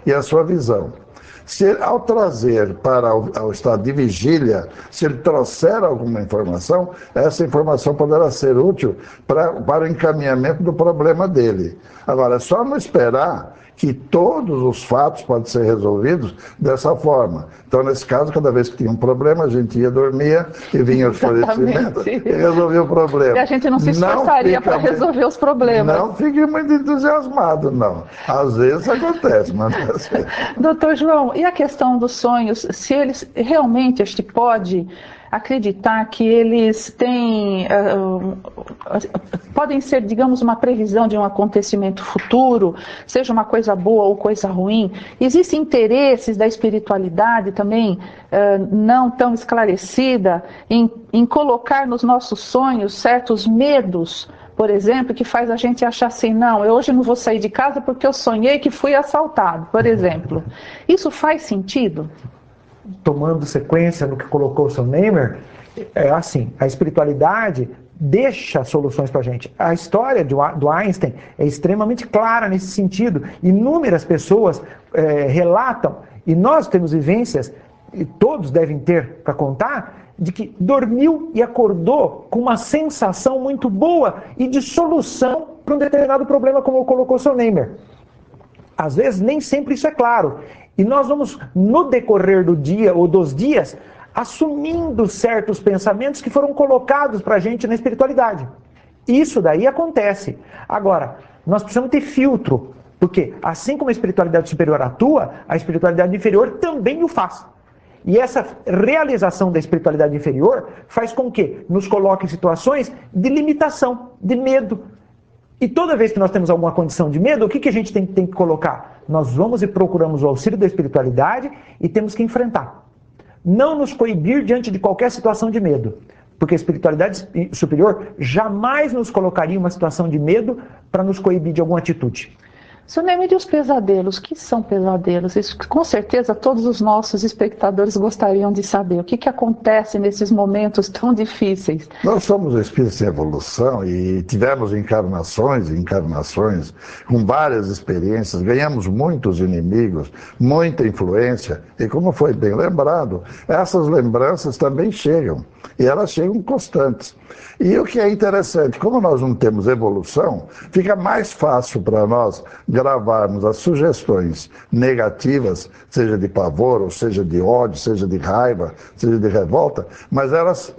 e a sua visão. Se ele, ao trazer para o estado de vigília, se ele trouxer alguma informação, essa informação poderá ser útil para o encaminhamento do problema dele. Agora, é só não esperar que todos os fatos podem ser resolvidos dessa forma. Então, nesse caso, cada vez que tinha um problema, a gente ia, dormia e vinha o esclarecimento e resolvia o problema. E a gente não se esforçaria para resolver os problemas. Não fique muito entusiasmado, não. Às vezes acontece, mas não é assim. Doutor João, e a questão dos sonhos? Se eles realmente, a gente pode acreditar que eles têm, podem ser, digamos, uma previsão de um acontecimento futuro, seja uma coisa boa ou coisa ruim? Existem interesses da espiritualidade também não tão esclarecida em colocar nos nossos sonhos certos medos, por exemplo, que faz a gente achar assim, não, eu hoje não vou sair de casa porque eu sonhei que fui assaltado, por exemplo. Isso faz sentido? Tomando sequência no que colocou o seu Neymer, é assim, a espiritualidade deixa soluções para a gente. A história do Einstein é extremamente clara nesse sentido. Inúmeras pessoas relatam, e nós temos vivências, e todos devem ter para contar, de que dormiu e acordou com uma sensação muito boa e de solução para um determinado problema, como colocou o seu Neymer. Às vezes, nem sempre isso é claro. E nós vamos, no decorrer do dia ou dos dias, assumindo certos pensamentos que foram colocados para a gente na espiritualidade. Isso daí acontece. Agora, nós precisamos ter filtro, porque assim como a espiritualidade superior atua, a espiritualidade inferior também o faz. E essa realização da espiritualidade inferior faz com que nos coloque em situações de limitação, de medo. E toda vez que nós temos alguma condição de medo, o que a gente tem que colocar? Nós vamos e procuramos o auxílio da espiritualidade e temos que enfrentar. Não nos coibir diante de qualquer situação de medo. Porque a espiritualidade superior jamais nos colocaria em uma situação de medo para nos coibir de alguma atitude. Seu Neymer, e os pesadelos? O que são pesadelos? Isso, com certeza todos os nossos espectadores gostariam de saber. O que acontece nesses momentos tão difíceis? Nós somos espíritos em evolução e tivemos encarnações e encarnações com várias experiências, ganhamos muitos inimigos, muita influência e, como foi bem lembrado, essas lembranças também chegam e elas chegam constantes. E o que é interessante, como nós não temos evolução, fica mais fácil para nós gravarmos as sugestões negativas, seja de pavor, ou seja de ódio, seja de raiva, seja de revolta, mas elas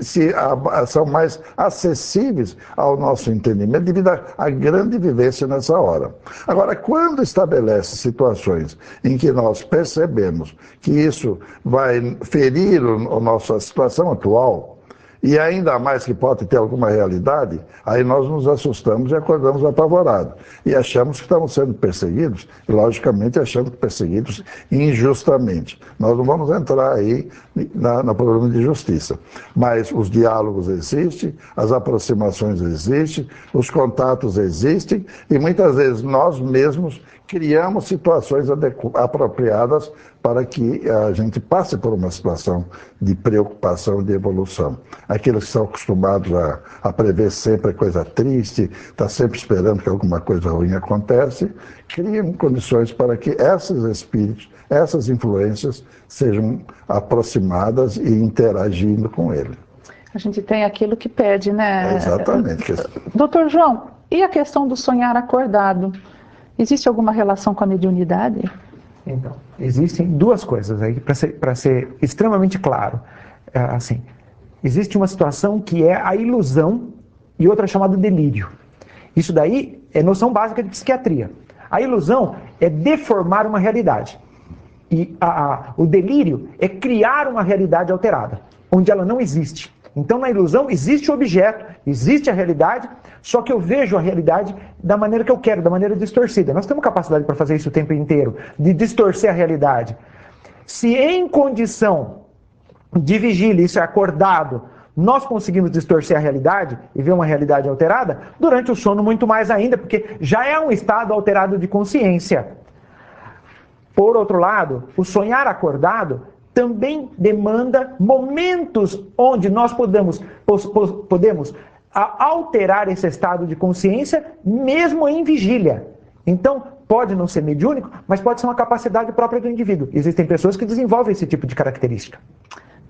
são mais acessíveis ao nosso entendimento devido à grande vivência nessa hora. Agora, quando estabelece situações em que nós percebemos que isso vai ferir a nossa situação atual, e ainda mais que pode ter alguma realidade, aí nós nos assustamos e acordamos apavorados. E achamos que estamos sendo perseguidos, e logicamente achamos que perseguidos injustamente. Nós não vamos entrar aí no problema de justiça. Mas os diálogos existem, as aproximações existem, os contatos existem, e muitas vezes nós mesmos criamos situações apropriadas para que a gente passe por uma situação de preocupação e de evolução. Aqueles que são acostumados a prever sempre coisa triste, está sempre esperando que alguma coisa ruim aconteça, criam condições para que esses espíritos, essas influências sejam aproximadas e interagindo com ele. A gente tem aquilo que pede, né? Exatamente. Doutor João, e a questão do sonhar acordado? Existe alguma relação com a mediunidade? Então, existem duas coisas aí, para ser extremamente claro. Assim, existe uma situação que é a ilusão e outra chamada delírio. Isso daí é noção básica de psiquiatria. A ilusão é deformar uma realidade. E o delírio é criar uma realidade alterada, onde ela não existe. Então, na ilusão, existe o objeto, existe a realidade, só que eu vejo a realidade da maneira que eu quero, da maneira distorcida. Nós temos capacidade para fazer isso o tempo inteiro, de distorcer a realidade. Se em condição de vigília, isso é acordado, nós conseguimos distorcer a realidade e ver uma realidade alterada, durante o sono muito mais ainda, porque já é um estado alterado de consciência. Por outro lado, o sonhar acordado também demanda momentos onde nós podemos alterar esse estado de consciência, mesmo em vigília. Então, pode não ser mediúnico, mas pode ser uma capacidade própria do indivíduo. Existem pessoas que desenvolvem esse tipo de característica.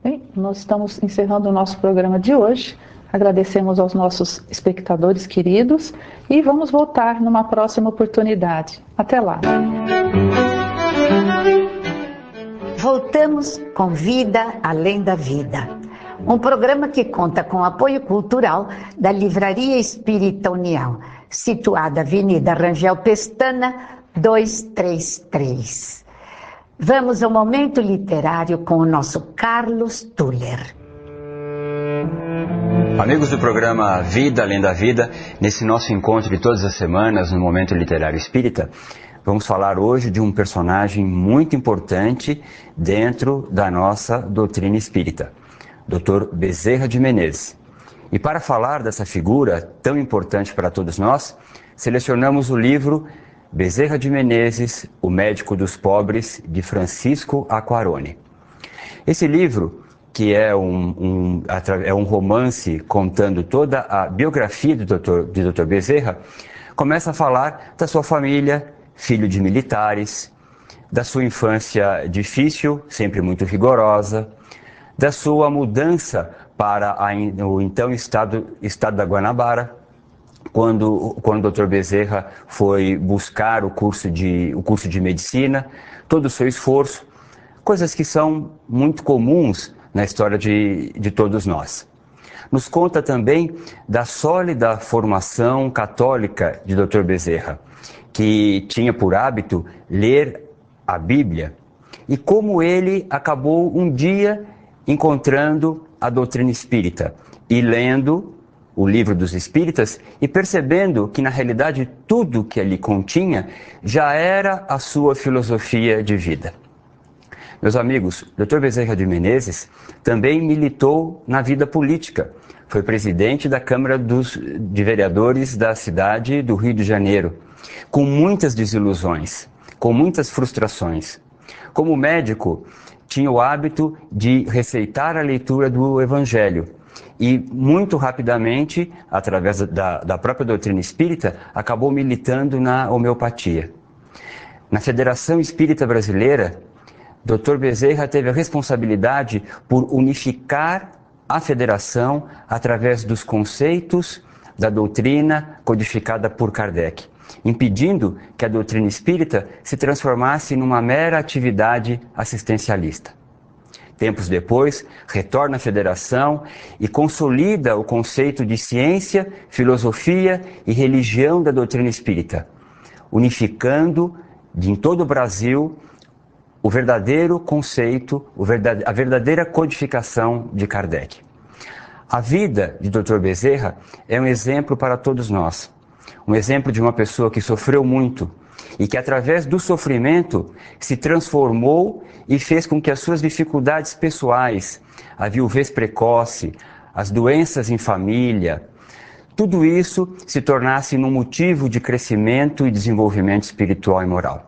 Bem, nós estamos encerrando o nosso programa de hoje. Agradecemos aos nossos espectadores queridos e vamos voltar numa próxima oportunidade. Até lá. Voltamos com Vida Além da Vida. Um programa que conta com apoio cultural da Livraria Espírita União, situada Avenida Rangel Pestana, 233. Vamos ao momento literário com o nosso Carlos Tuller. Amigos do programa Vida Além da Vida, nesse nosso encontro de todas as semanas no Momento Literário Espírita, vamos falar hoje de um personagem muito importante dentro da nossa doutrina espírita, Dr. Bezerra de Menezes. E para falar dessa figura tão importante para todos nós, selecionamos o livro Bezerra de Menezes, o Médico dos Pobres, de Francisco Aquarone. Esse livro, que é um romance contando toda a biografia de Dr. Bezerra, começa a falar da sua família, filho de militares, da sua infância difícil, sempre muito rigorosa, da sua mudança para o então estado da Guanabara, quando o Dr. Bezerra foi buscar o curso de medicina, todo o seu esforço, coisas que são muito comuns na história de todos nós. Nos conta também da sólida formação católica de Dr. Bezerra, que tinha por hábito ler a Bíblia, e como ele acabou um dia encontrando a doutrina espírita e lendo o livro dos Espíritas e percebendo que na realidade tudo que ali continha já era a sua filosofia de vida. Meus amigos, Dr. Bezerra de Menezes também militou na vida política. Foi presidente da Câmara de Vereadores da cidade do Rio de Janeiro, com muitas desilusões, com muitas frustrações. Como médico, tinha o hábito de receitar a leitura do Evangelho e, muito rapidamente, através da própria doutrina espírita, acabou militando na homeopatia. Na Federação Espírita Brasileira, Dr. Bezerra teve a responsabilidade por unificar a federação através dos conceitos da doutrina codificada por Kardec, impedindo que a doutrina espírita se transformasse numa mera atividade assistencialista. Tempos depois, retorna à federação e consolida o conceito de ciência, filosofia e religião da doutrina espírita, unificando em todo o Brasil o verdadeiro conceito, a verdadeira codificação de Kardec. A vida de Dr. Bezerra é um exemplo para todos nós. Um exemplo de uma pessoa que sofreu muito e que, através do sofrimento, se transformou e fez com que as suas dificuldades pessoais, a viuvez precoce, as doenças em família, tudo isso se tornasse um motivo de crescimento e desenvolvimento espiritual e moral.